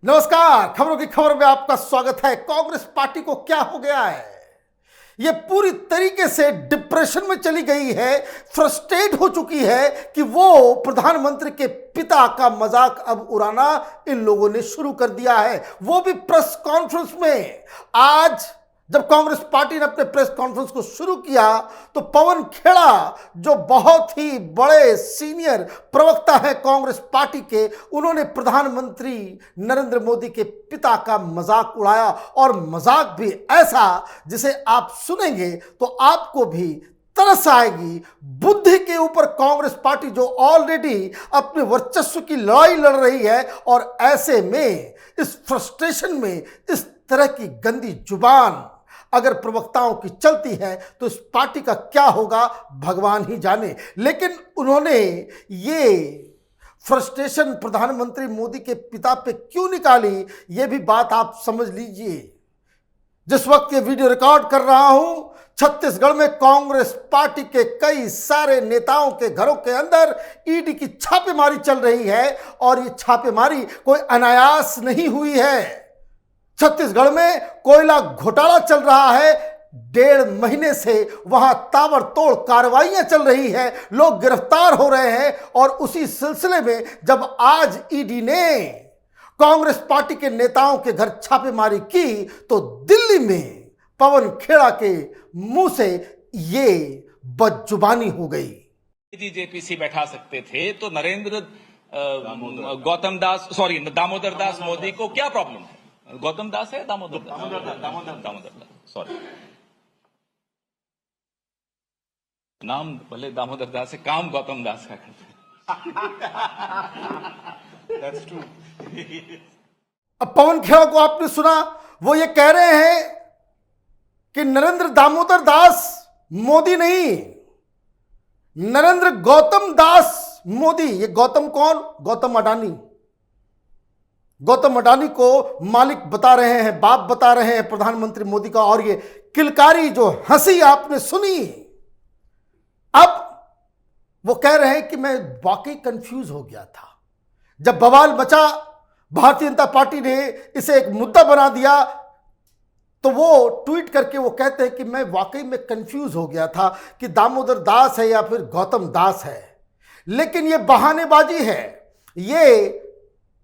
नमस्कार, खबरों की खबर में आपका स्वागत है। कांग्रेस पार्टी को क्या हो गया है? यह पूरी तरीके से डिप्रेशन में चली गई है, फ्रस्ट्रेट हो चुकी है कि वो प्रधानमंत्री के पिता का मजाक अब उड़ाना इन लोगों ने शुरू कर दिया है, वो भी प्रेस कॉन्फ्रेंस में। आज जब कांग्रेस पार्टी ने अपने प्रेस कॉन्फ्रेंस को शुरू किया तो पवन खेड़ा, जो बहुत ही बड़े सीनियर प्रवक्ता है कांग्रेस पार्टी के, उन्होंने प्रधानमंत्री नरेंद्र मोदी के पिता का मजाक उड़ाया, और मजाक भी ऐसा जिसे आप सुनेंगे तो आपको भी तरस आएगी। बुद्धि के ऊपर कांग्रेस पार्टी जो ऑलरेडी अपने वर्चस्व की लड़ाई लड़ रही है, और ऐसे में इस फ्रस्ट्रेशन में इस तरह की गंदी जुबान अगर प्रवक्ताओं की चलती है तो इस पार्टी का क्या होगा भगवान ही जाने। लेकिन उन्होंने ये फ्रस्ट्रेशन प्रधानमंत्री मोदी के पिता पे क्यों निकाली, ये भी बात आप समझ लीजिए। जिस वक्त ये वीडियो रिकॉर्ड कर रहा हूं, छत्तीसगढ़ में कांग्रेस पार्टी के कई सारे नेताओं के घरों के अंदर ईडी की छापेमारी चल रही है, और ये छापेमारी कोई अनायास नहीं हुई है। छत्तीसगढ़ में कोयला घोटाला चल रहा है, 1.5 महीने से वहां ताबड़तोड़ कार्रवाइयां चल रही है, लोग गिरफ्तार हो रहे हैं। और उसी सिलसिले में जब आज ईडी ने कांग्रेस पार्टी के नेताओं के घर छापेमारी की तो दिल्ली में पवन खेड़ा के मुंह से ये बदजुबानी हो गई। यदि जेपीसी बैठा सकते थे तो नरेंद्र दामोदर दास मोदी को क्या प्रॉब्लम है? गौतम दास है दामोदर दास, सॉरी, नाम भले दामोदर दास है, काम गौतम दास का करते हैं। That's true. अब पवन खेड़ा को आपने सुना, वो ये कह रहे हैं कि नरेंद्र दामोदर दास मोदी नहीं, नरेंद्र गौतम दास मोदी। ये गौतम कौन? गौतम अडानी। गौतम अडानी को मालिक बता रहे हैं, बाप बता रहे हैं प्रधानमंत्री मोदी का। और ये किलकारी जो हंसी आपने सुनी, अब वो कह रहे हैं कि मैं वाकई कंफ्यूज हो गया था जब बवाल मचा, भारतीय जनता पार्टी ने इसे एक मुद्दा बना दिया, तो वो ट्वीट करके वो कहते हैं कि मैं वाकई में कंफ्यूज हो गया था कि दामोदर दास है या फिर गौतम दास है। लेकिन ये बहानेबाजी है, ये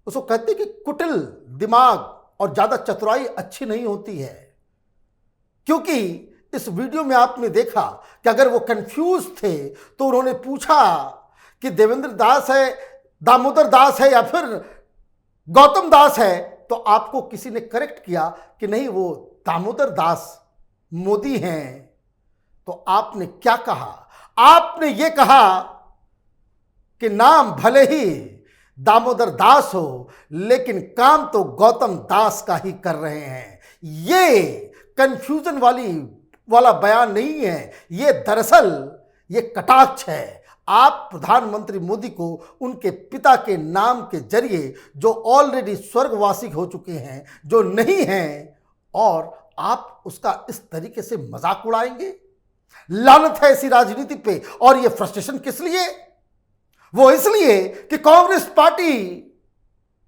उसको कहते हैं कि कुटिल दिमाग और ज्यादा चतुराई अच्छी नहीं होती है। क्योंकि इस वीडियो में आपने देखा कि अगर वो कंफ्यूज थे तो उन्होंने पूछा कि देवेंद्र दास है, दामोदर दास है या फिर गौतम दास है, तो आपको किसी ने करेक्ट किया कि नहीं, वो दामोदर दास मोदी हैं। तो आपने क्या कहा? आपने ये कहा कि नाम भले ही दामोदर दास हो, लेकिन काम तो गौतम दास का ही कर रहे हैं। ये कंफ्यूजन वाला बयान नहीं है, ये दरअसल ये कटाक्ष है। आप प्रधानमंत्री मोदी को उनके पिता के नाम के जरिए, जो ऑलरेडी स्वर्गवासी हो चुके हैं, जो नहीं हैं, और आप उसका इस तरीके से मजाक उड़ाएंगे? लानत है ऐसी राजनीति पे। और ये फ्रस्ट्रेशन किस लिए? वो इसलिए कि कांग्रेस पार्टी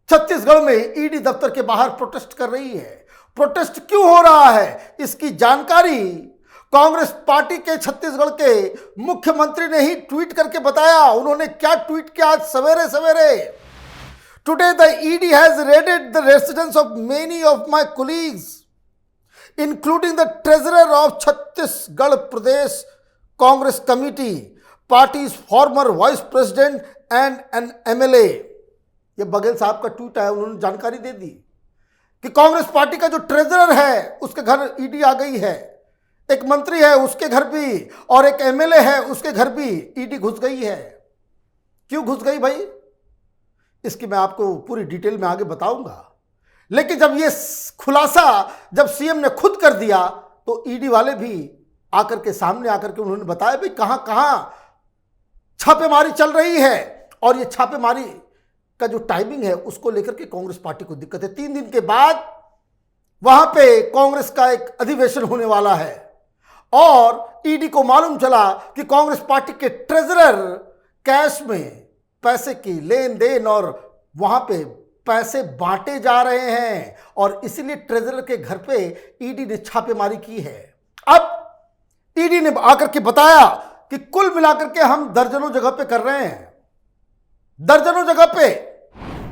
छत्तीसगढ़ में ईडी दफ्तर के बाहर प्रोटेस्ट कर रही है। प्रोटेस्ट क्यों हो रहा है, इसकी जानकारी कांग्रेस पार्टी के छत्तीसगढ़ के मुख्यमंत्री ने ही ट्वीट करके बताया। उन्होंने क्या ट्वीट किया आज सवेरे सवेरे? Today the ED has raided the residence of many of my colleagues including the treasurer of Chhattisgarh Pradesh Congress committee, party's former vice president and an MLA. ये बघेल साहब का ट्वीट है, उन्होंने जानकारी दे दी कि कांग्रेस पार्टी का जो ट्रेजरर है उसके घर ईडी आ गई है, एक मंत्री है उसके घर भी, और एक एमएलए है उसके घर भी ईडी घुस गई है। क्यों घुस गई भाई, इसकी मैं आपको पूरी डिटेल में आगे बताऊंगा। लेकिन जब ये खुलासा जब सीएम ने खुद कर दिया तो ईडी वाले भी आकर के सामने आकर के उन्होंने बताया भाई कहां कहां छापेमारी चल रही है। और ये छापेमारी का जो टाइमिंग है उसको लेकर के कांग्रेस पार्टी को दिक्कत है। 3 दिन के बाद वहां पे कांग्रेस का एक अधिवेशन होने वाला है, और ईडी को मालूम चला कि कांग्रेस पार्टी के ट्रेजरर कैश में पैसे की लेन देन और वहां पे पैसे बांटे जा रहे हैं और इसीलिए ट्रेजरर के घर पे ईडी ने छापेमारी की है। अब ईडी ने आकर के बताया कि कुल मिलाकर के हम दर्जनों जगह पे कर रहे हैं, दर्जनों जगह पे।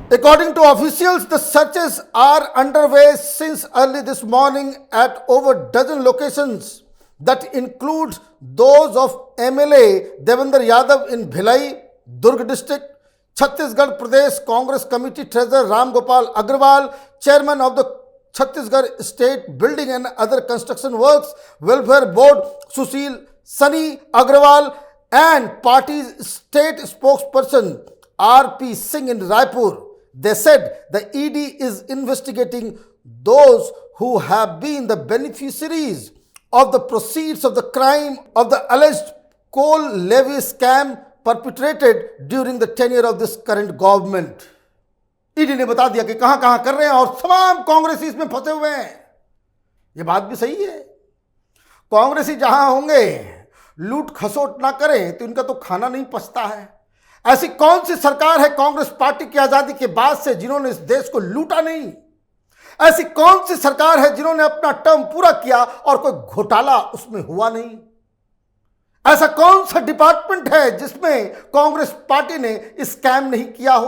According to officials, the searches are underway since early this morning at over dozen locations that includes those of MLA Devendra Yadav in Bhilai, Durg district, Chhattisgarh Pradesh Congress Committee Treasurer Ram Gopal Agrawal, Chairman of the Chhattisgarh State Building and Other Construction Works Welfare Board Sushil Sunny Agrawal, and party's state spokesperson R.P. Singh in Raipur. They said the ED is investigating those who have been the beneficiaries of the proceeds of the crime of the alleged coal levy scam perpetrated during the tenure of this current government. ED ने बता दिया कि कहां कहां कर रहे हैं और तमाम कांग्रेसी इसमें फंसे हुए हैं। यह बात भी सही है, कांग्रेसी जहां होंगे लूट खसोट ना करें तो इनका तो खाना नहीं पचता है। ऐसी कौन सी सरकार है कांग्रेस पार्टी की आजादी के बाद से जिन्होंने इस देश को लूटा नहीं? ऐसी कौन सी सरकार है जिन्होंने अपना टर्म पूरा किया और कोई घोटाला उसमें हुआ नहीं? ऐसा कौन सा डिपार्टमेंट है जिसमें कांग्रेस पार्टी ने स्कैम नहीं किया हो?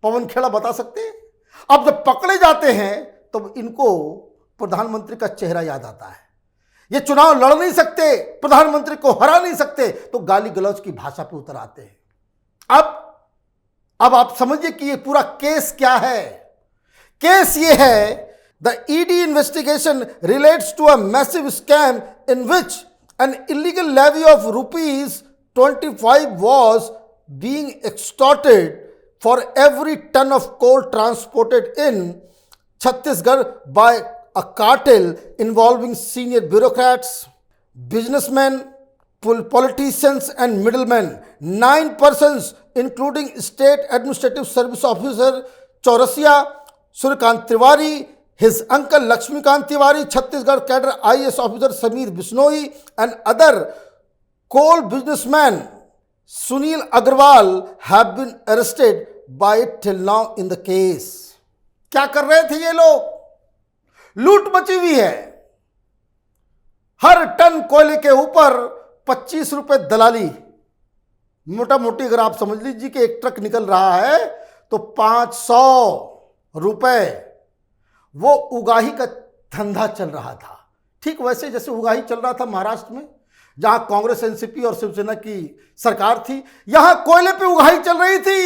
पवन खेड़ा बता सकते हैं? अब जब पकड़े जाते हैं तो इनको प्रधानमंत्री का चेहरा याद आता है। ये चुनाव लड़ नहीं सकते, प्रधानमंत्री को हरा नहीं सकते, तो गाली गलौज की भाषा पे उतर आते हैं। अब आप समझिए कि ये पूरा केस क्या है। केस ये है, the ED investigation relates to a massive scam in which an illegal levy of rupees 25 was being extorted for every ton of coal transported in Chhattisgarh by a cartel involving senior bureaucrats, businessmen, politicians and middlemen. 9 persons including State Administrative Service Officer Chaurasia, Surikant Tiwari, his uncle Lakshmikant Tiwari, Chhattisgarh cadre IAS officer Sameer Bisnoi, and other coal businessmen Sunil Agrawal have been arrested by it till now in the case. क्या कर रहे थे ये लोग? लूट मची हुई है। हर टन कोयले के ऊपर 25 रुपए दलाली। मोटा मोटी अगर आप समझ लीजिए कि एक ट्रक निकल रहा है तो 500 रुपए वो उगाही का धंधा चल रहा था। ठीक वैसे जैसे उगाही चल रहा था महाराष्ट्र में, जहां कांग्रेस, एनसीपी और शिवसेना की सरकार थी, यहां कोयले पे उगाही चल रही थी।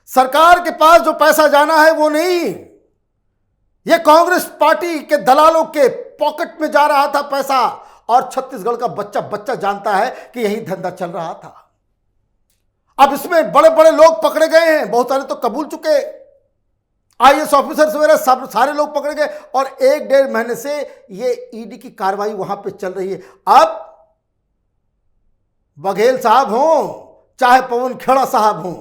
सरकार के पास जो पैसा जाना है वो नहीं, ये कांग्रेस पार्टी के दलालों के पॉकेट में जा रहा था पैसा, और छत्तीसगढ़ का बच्चा बच्चा जानता है कि यही धंधा चल रहा था। अब इसमें बड़े बड़े लोग पकड़े गए हैं, बहुत सारे तो कबूल चुके, आईएएस ऑफिसर्स वगैरह सब सारे लोग पकड़े गए, और 1-1.5 महीने से ये ईडी की कार्रवाई वहां पे चल रही है। अब बघेल साहब हों चाहे पवन खेड़ा साहब हों,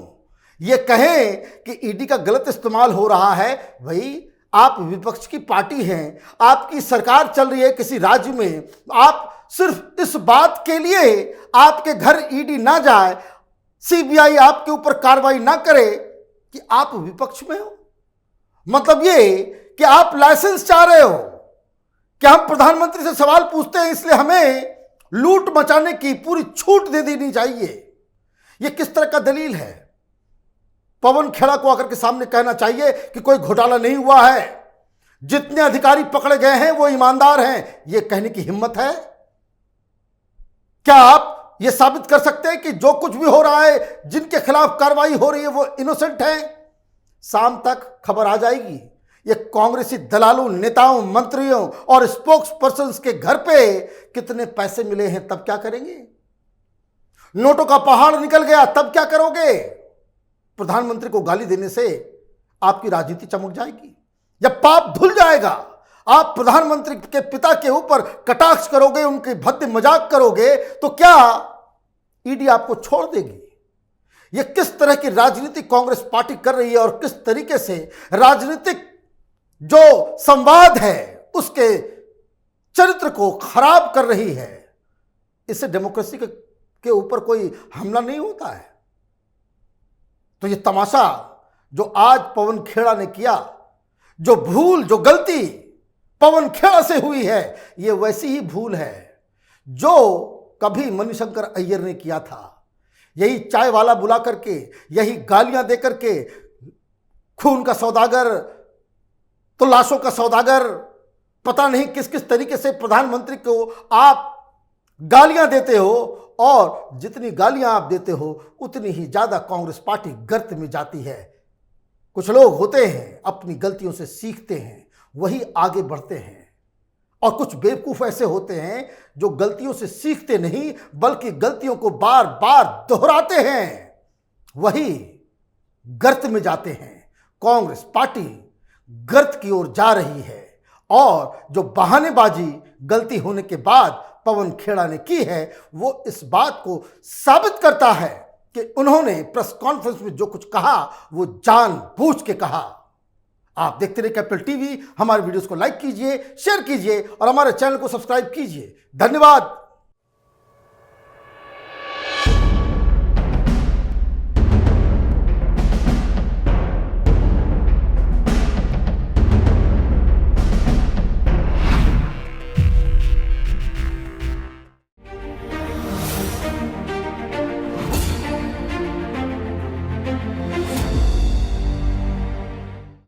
ये कहें कि ईडी का गलत इस्तेमाल हो रहा है, भाई आप विपक्ष की पार्टी हैं, आपकी सरकार चल रही है किसी राज्य में, आप सिर्फ इस बात के लिए आपके घर ईडी ना जाए, सीबीआई आपके ऊपर कार्रवाई ना करे कि आप विपक्ष में हो। मतलब ये कि आप लाइसेंस चाह रहे हो कि हम प्रधानमंत्री से सवाल पूछते हैं इसलिए हमें लूट मचाने की पूरी छूट दे देनी चाहिए। ये किस तरह का दलील है? पवन खेड़ा को आकर के सामने कहना चाहिए कि कोई घोटाला नहीं हुआ है, जितने अधिकारी पकड़े गए हैं वो ईमानदार हैं। ये कहने की हिम्मत है? क्या आप ये साबित कर सकते हैं कि जो कुछ भी हो रहा है, जिनके खिलाफ कार्रवाई हो रही है, वो इनोसेंट है? शाम तक खबर आ जाएगी। ये कांग्रेसी दलालों, नेताओं, मंत्रियों और स्पोक्स पर्सन्स के घर पे कितने पैसे मिले हैं, तब क्या करेंगे? नोटों का पहाड़ निकल गया, तब क्या करोगे? प्रधानमंत्री को गाली देने से आपकी राजनीति चमक जाएगी। जब पाप धुल जाएगा, आप प्रधानमंत्री के पिता के ऊपर कटाक्ष करोगे, उनके भद्दे मजाक करोगे, तो क्या ईडी आपको छोड़ देगी? यह किस तरह की राजनीति कांग्रेस पार्टी कर रही है और किस तरीके से राजनीतिक जो संवाद है उसके चरित्र को खराब कर रही है। इससे डेमोक्रेसी के ऊपर कोई हमला नहीं होता है। तो ये तमाशा जो आज पवन खेड़ा ने किया, जो भूल, जो गलती पवन खेड़ा से हुई है, ये वैसी ही भूल है जो कभी मणिशंकर अय्यर ने किया था। यही चाय वाला बुला करके, यही गालियां दे करके, खून का सौदागर तो लाशों का सौदागर, पता नहीं किस किस तरीके से प्रधानमंत्री को आप गालियां देते हो, और जितनी गालियां आप देते हो उतनी ही ज्यादा कांग्रेस पार्टी गर्त में जाती है। कुछ लोग होते हैं अपनी गलतियों से सीखते हैं, वही आगे बढ़ते हैं, और कुछ बेवकूफ ऐसे होते हैं जो गलतियों से सीखते नहीं बल्कि गलतियों को बार बार दोहराते हैं, वही गर्त में जाते हैं। कांग्रेस पार्टी गर्त की ओर जा रही है, और जो बहानेबाजी गलती होने के बाद पवन खेड़ा ने की है, वो इस बात को साबित करता है कि उन्होंने प्रेस कॉन्फ्रेंस में जो कुछ कहा वो जानबूझ के कहा। आप देखते रहिए कैपिटल टीवी। हमारे वीडियोस को लाइक कीजिए, शेयर कीजिए और हमारे चैनल को सब्सक्राइब कीजिए। धन्यवाद।